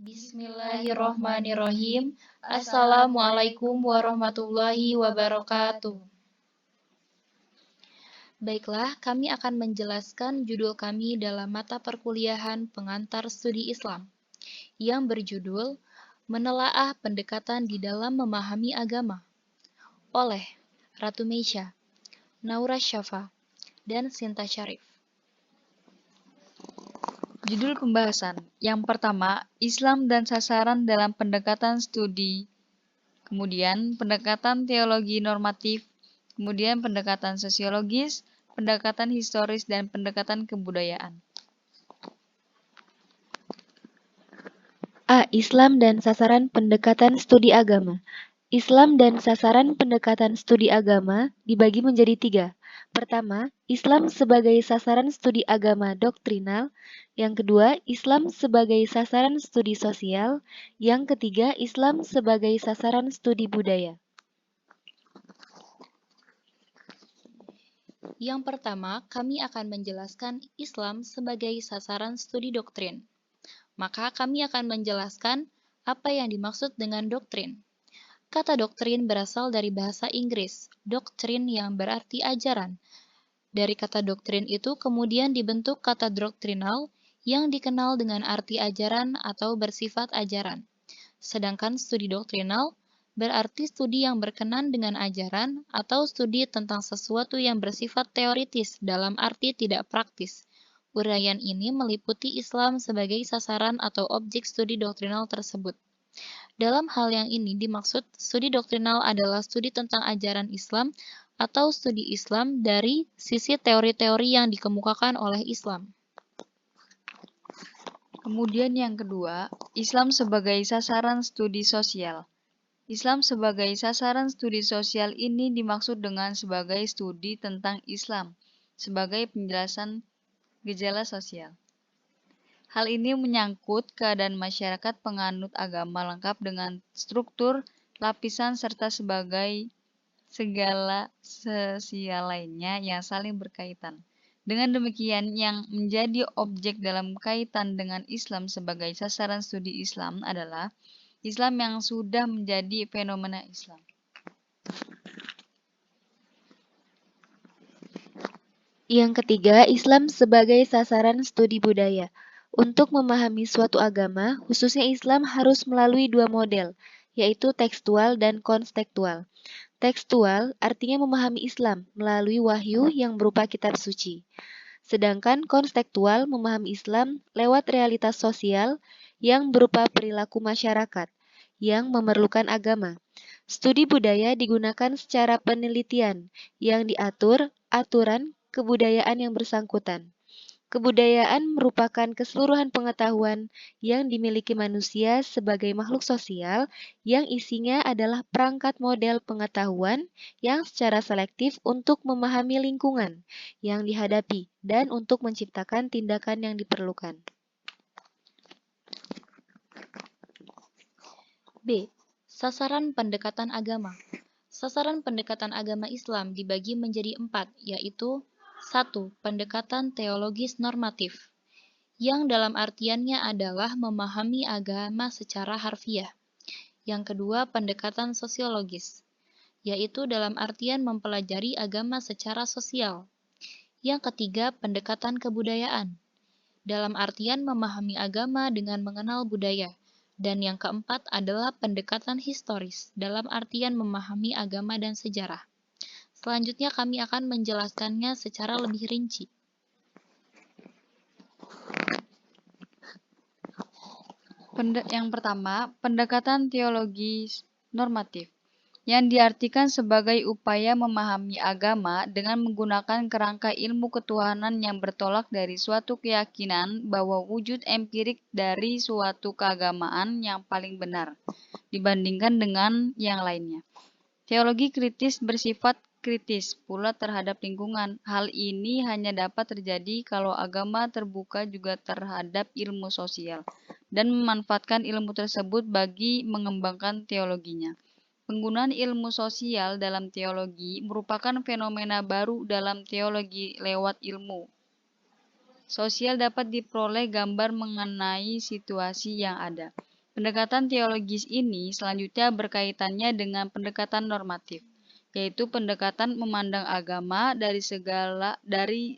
Bismillahirrohmanirrohim. Assalamualaikum warahmatullahi wabarakatuh. Baiklah, kami akan menjelaskan judul kami dalam mata perkuliahan pengantar studi Islam yang berjudul Menelaah Pendekatan di dalam Memahami Agama oleh Ratu Meisha, Naura Syafa, dan Sinta Syarif. Judul pembahasan. Yang pertama, Islam dan sasaran dalam pendekatan studi. Kemudian, pendekatan teologi normatif. Kemudian, pendekatan sosiologis, pendekatan historis, dan pendekatan kebudayaan. A. Islam dan sasaran pendekatan studi agama. Islam dan sasaran pendekatan studi agama dibagi menjadi 3. Pertama, Islam sebagai sasaran studi agama doktrinal. Yang kedua, Islam sebagai sasaran studi sosial. Yang ketiga, Islam sebagai sasaran studi budaya. Yang pertama, kami akan menjelaskan Islam sebagai sasaran studi doktrin. Maka kami akan menjelaskan apa yang dimaksud dengan doktrin. Kata doktrin berasal dari bahasa Inggris, doktrin yang berarti ajaran. Dari kata doktrin itu kemudian dibentuk kata doktrinal yang dikenal dengan arti ajaran atau bersifat ajaran. Sedangkan studi doktrinal berarti studi yang berkenan dengan ajaran atau studi tentang sesuatu yang bersifat teoritis dalam arti tidak praktis. Uraian ini meliputi Islam sebagai sasaran atau objek studi doktrinal tersebut. Dalam hal yang ini dimaksud studi doktrinal adalah studi tentang ajaran Islam atau studi Islam dari sisi teori-teori yang dikemukakan oleh Islam. Kemudian yang kedua, Islam sebagai sasaran studi sosial. Islam sebagai sasaran studi sosial ini dimaksud dengan sebagai studi tentang Islam, sebagai penjelasan gejala sosial. Hal ini menyangkut keadaan masyarakat penganut agama lengkap dengan struktur, lapisan, serta sebagai segala sosial lainnya yang saling berkaitan. Dengan demikian, yang menjadi objek dalam kaitan dengan Islam sebagai sasaran studi Islam adalah Islam yang sudah menjadi fenomena Islam. Yang ketiga, Islam sebagai sasaran studi budaya. Untuk memahami suatu agama, khususnya Islam harus melalui 2 model, yaitu tekstual dan konstektual. Tekstual artinya memahami Islam melalui wahyu yang berupa kitab suci. Sedangkan konstektual memahami Islam lewat realitas sosial yang berupa perilaku masyarakat yang memerlukan agama. Studi budaya digunakan secara penelitian yang diatur aturan kebudayaan yang bersangkutan. Kebudayaan merupakan keseluruhan pengetahuan yang dimiliki manusia sebagai makhluk sosial yang isinya adalah perangkat model pengetahuan yang secara selektif untuk memahami lingkungan yang dihadapi dan untuk menciptakan tindakan yang diperlukan. B. Sasaran pendekatan agama. Sasaran pendekatan agama Islam dibagi menjadi 4, yaitu 1. Pendekatan teologis normatif, yang dalam artiannya adalah memahami agama secara harfiah. Yang kedua, pendekatan sosiologis, yaitu dalam artian mempelajari agama secara sosial. Yang ketiga, pendekatan kebudayaan, dalam artian memahami agama dengan mengenal budaya. Dan yang keempat adalah pendekatan historis, dalam artian memahami agama dan sejarah. Selanjutnya kami akan menjelaskannya secara lebih rinci. Yang pertama, pendekatan teologi normatif, yang diartikan sebagai upaya memahami agama dengan menggunakan kerangka ilmu ketuhanan yang bertolak dari suatu keyakinan bahwa wujud empirik dari suatu keagamaan yang paling benar dibandingkan dengan yang lainnya. Teologi kritis bersifat kritis pula terhadap lingkungan. Hal ini hanya dapat terjadi kalau agama terbuka juga terhadap ilmu sosial dan memanfaatkan ilmu tersebut bagi mengembangkan teologinya. Penggunaan ilmu sosial dalam teologi merupakan fenomena baru dalam teologi lewat ilmu sosial dapat diperoleh gambar mengenai situasi yang ada. Pendekatan teologis ini selanjutnya berkaitannya dengan pendekatan normatif, yaitu pendekatan memandang agama dari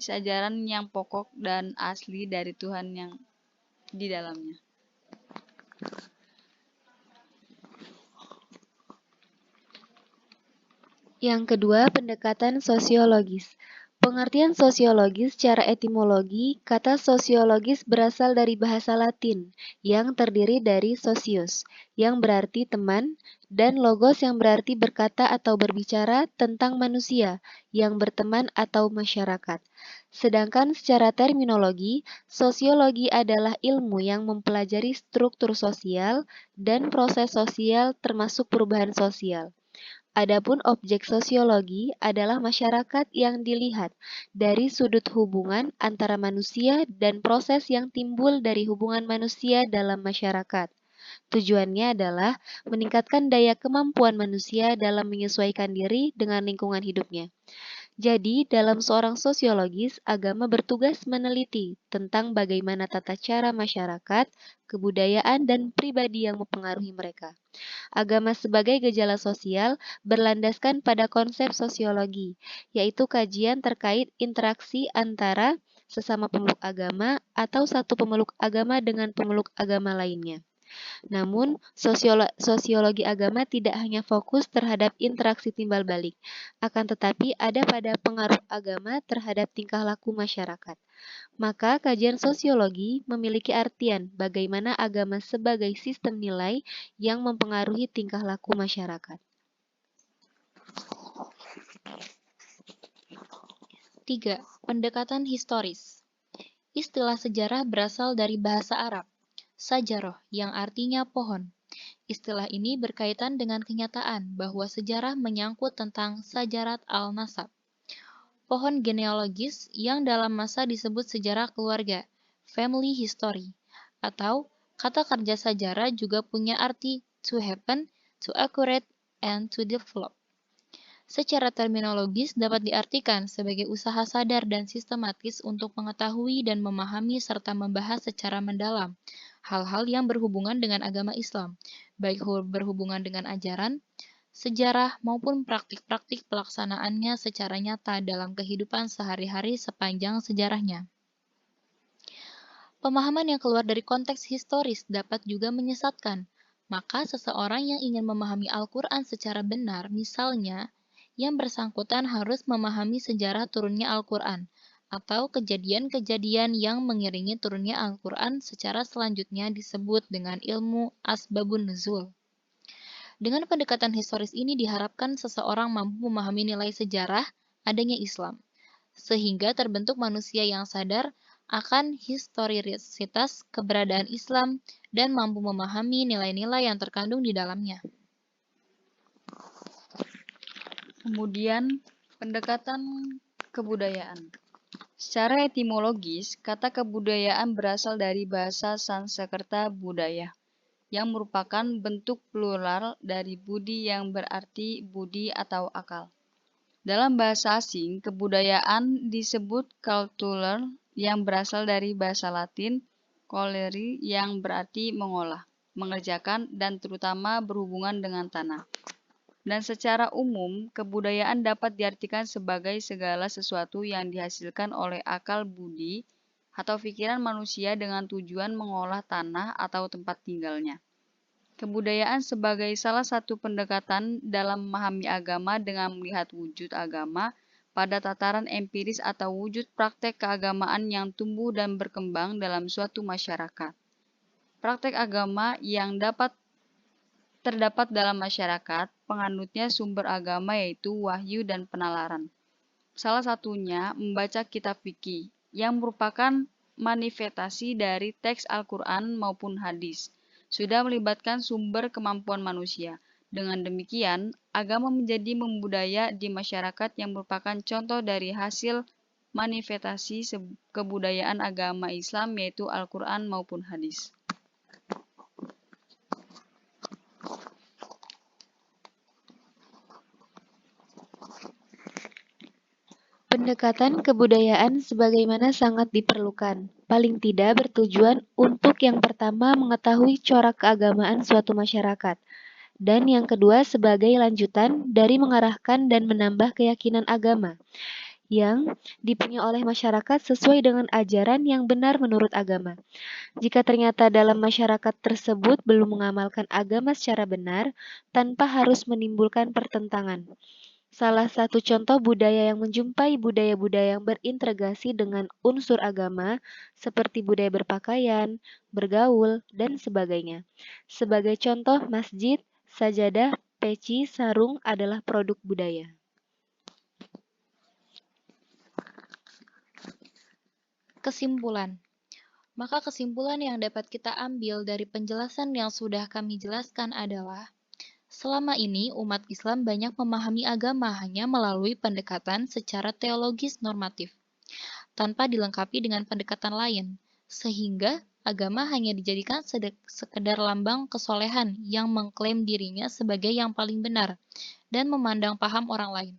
ajaran yang pokok dan asli dari Tuhan yang di dalamnya. Yang kedua, pendekatan sosiologis. Pengertian sosiologis secara etimologi, kata sosiologis berasal dari bahasa Latin yang terdiri dari socius, yang berarti teman, dan logos yang berarti berkata atau berbicara tentang manusia yang berteman atau masyarakat. Sedangkan secara terminologi, sosiologi adalah ilmu yang mempelajari struktur sosial dan proses sosial termasuk perubahan sosial. Adapun objek sosiologi adalah masyarakat yang dilihat dari sudut hubungan antara manusia dan proses yang timbul dari hubungan manusia dalam masyarakat. Tujuannya adalah meningkatkan daya kemampuan manusia dalam menyesuaikan diri dengan lingkungan hidupnya. Jadi, dalam seorang sosiologis, agama bertugas meneliti tentang bagaimana tata cara masyarakat, kebudayaan, dan pribadi yang mempengaruhi mereka. Agama sebagai gejala sosial berlandaskan pada konsep sosiologi, yaitu kajian terkait interaksi antara sesama pemeluk agama atau satu pemeluk agama dengan pemeluk agama lainnya. Namun, sosiologi agama tidak hanya fokus terhadap interaksi timbal balik, akan tetapi ada pada pengaruh agama terhadap tingkah laku masyarakat. Maka, kajian sosiologi memiliki artian bagaimana agama sebagai sistem nilai yang mempengaruhi tingkah laku masyarakat. 3. Pendekatan historis. Istilah sejarah berasal dari bahasa Arab, sajaroh, yang artinya pohon. Istilah ini berkaitan dengan kenyataan bahwa sejarah menyangkut tentang sajarat al-nasab, pohon genealogis yang dalam masa disebut sejarah keluarga, family history, atau kata kerja sejarah juga punya arti to happen, to accurate, and to develop. Secara terminologis dapat diartikan sebagai usaha sadar dan sistematis untuk mengetahui dan memahami serta membahas secara mendalam hal-hal yang berhubungan dengan agama Islam, baik berhubungan dengan ajaran, sejarah, maupun praktik-praktik pelaksanaannya secara nyata dalam kehidupan sehari-hari sepanjang sejarahnya. Pemahaman yang keluar dari konteks historis dapat juga menyesatkan. Maka seseorang yang ingin memahami Al-Quran secara benar, misalnya, yang bersangkutan harus memahami sejarah turunnya Al-Quran, atau kejadian-kejadian yang mengiringi turunnya Al-Quran secara selanjutnya disebut dengan ilmu Asbabun Nuzul. Dengan pendekatan historis ini diharapkan seseorang mampu memahami nilai sejarah adanya Islam, sehingga terbentuk manusia yang sadar akan historisitas keberadaan Islam dan mampu memahami nilai-nilai yang terkandung di dalamnya. Kemudian, pendekatan kebudayaan. Secara etimologis, kata kebudayaan berasal dari bahasa Sanskerta budaya, yang merupakan bentuk plural dari budi yang berarti budi atau akal. Dalam bahasa asing, kebudayaan disebut culture yang berasal dari bahasa Latin colere yang berarti mengolah, mengerjakan, dan terutama berhubungan dengan tanah. Dan secara umum, kebudayaan dapat diartikan sebagai segala sesuatu yang dihasilkan oleh akal budi atau pikiran manusia dengan tujuan mengolah tanah atau tempat tinggalnya. Kebudayaan sebagai salah satu pendekatan dalam memahami agama dengan melihat wujud agama pada tataran empiris atau wujud praktek keagamaan yang tumbuh dan berkembang dalam suatu masyarakat. Praktek agama yang terdapat dalam masyarakat penganutnya sumber agama yaitu wahyu dan penalaran. Salah satunya membaca kitab fikih yang merupakan manifestasi dari teks Al-Quran maupun hadis, sudah melibatkan sumber kemampuan manusia. Dengan demikian, agama menjadi membudaya di masyarakat yang merupakan contoh dari hasil manifestasi kebudayaan agama Islam yaitu Al-Quran maupun hadis. Pendekatan kebudayaan sebagaimana sangat diperlukan, paling tidak bertujuan untuk yang pertama mengetahui corak keagamaan suatu masyarakat, dan yang kedua sebagai lanjutan dari mengarahkan dan menambah keyakinan agama yang dipunyai oleh masyarakat sesuai dengan ajaran yang benar menurut agama. Jika ternyata dalam masyarakat tersebut belum mengamalkan agama secara benar, tanpa harus menimbulkan pertentangan. Salah satu contoh budaya yang menjumpai budaya-budaya yang berintegrasi dengan unsur agama, seperti budaya berpakaian, bergaul, dan sebagainya. Sebagai contoh, masjid, sajadah, peci, sarung adalah produk budaya. Kesimpulan. Maka kesimpulan yang dapat kita ambil dari penjelasan yang sudah kami jelaskan adalah selama ini umat Islam banyak memahami agama hanya melalui pendekatan secara teologis normatif, tanpa dilengkapi dengan pendekatan lain, sehingga agama hanya dijadikan sekedar lambang kesolehan yang mengklaim dirinya sebagai yang paling benar dan memandang paham orang lain.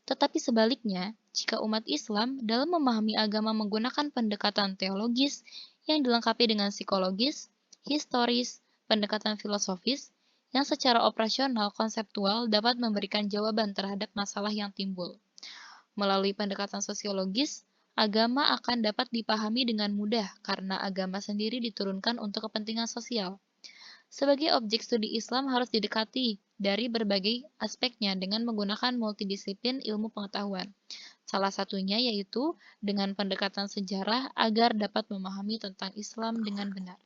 Tetapi sebaliknya, jika umat Islam dalam memahami agama menggunakan pendekatan teologis yang dilengkapi dengan psikologis, historis, pendekatan filosofis, yang secara operasional konseptual dapat memberikan jawaban terhadap masalah yang timbul. Melalui pendekatan sosiologis, agama akan dapat dipahami dengan mudah karena agama sendiri diturunkan untuk kepentingan sosial. Sebagai objek studi Islam harus didekati dari berbagai aspeknya dengan menggunakan multidisiplin ilmu pengetahuan. Salah satunya yaitu dengan pendekatan sejarah agar dapat memahami tentang Islam dengan benar.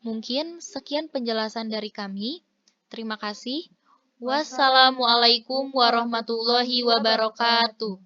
Mungkin sekian penjelasan dari kami. Terima kasih. Wassalamualaikum warahmatullahi wabarakatuh.